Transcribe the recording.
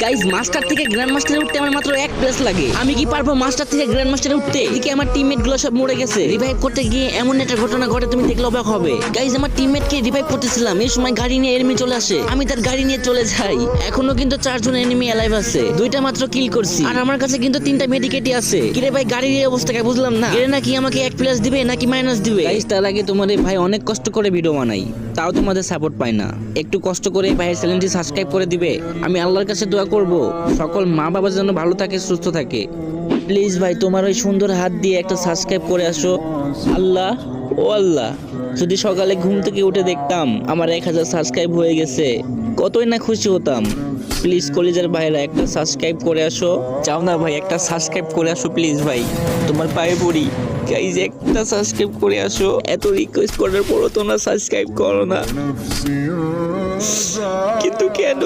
Guys master থেকে grand মাস্টারে উঠতে আমার মাত্র 1 প্লেস লাগে। আমি কি পারবো মাস্টার থেকে গ্র্যান্ড মাস্টারে উঠতে? এদিকে আমার টিমমেট গুলো সব মরে গেছে। রিভাইভ করতে গিয়ে এমন একটা ঘটনা ঘটে তুমি দেখলে অবাক হবে। গাইস আমার টিমমেট কে রিভাইভ করতেছিলাম, এই সময় গাড়ি নিয়ে এনিমি চলে আসে। আমি তার গাড়ি নিয়ে চলে যাই। এখনো কিন্তু 4 জন এনিমি অ্যালাইভ আছে। 2টা মাত্র কিল করছি আর আমার কাছে কিন্তু 3টা মেডিকেটই আছে। কিরে ভাই গাড়ির এই অবস্থা কি বুঝলাম না। এর নাকি আমাকে 1 প্লাস দিবে নাকি মাইনাস দিবে? গাইস তার আগে তোমাদের ভাই অনেক কষ্ট করে ভিডিও বানাই, তাও তোমাদের সাপোর্ট পাই না। একটু কষ্ট করে ভাইয়ের চ্যানেলটি সাবস্ক্রাইব করে দিবে। আমি আল্লাহর কাছে দোয়া করব সকল মা বাবা যেন ভালো থাকে, সুস্থ থাকে। প্লিজ ভাই তোমার ওই সুন্দর হাত দিয়ে একটা সাবস্ক্রাইব করে আসো। আল্লাহ ও আল্লাহ, যদি সকালে ঘুম থেকে উঠে দেখতাম আমার 1000 সাবস্ক্রাইব হয়ে গেছে, কতই না খুশি হতাম। প্লিজ কলিজার ভাইরা একটা সাবস্ক্রাইব করে আসো। চাও না ভাই একটা সাবস্ক্রাইব করে আসো প্লিজ ভাই, তোমার পায়ে পড়ি। গাইজ একটা সাবস্ক্রাইব করে আসো। এত রিকোয়েস্ট করার পরও তোমরা সাবস্ক্রাইব করো না, কিন্তু কেন?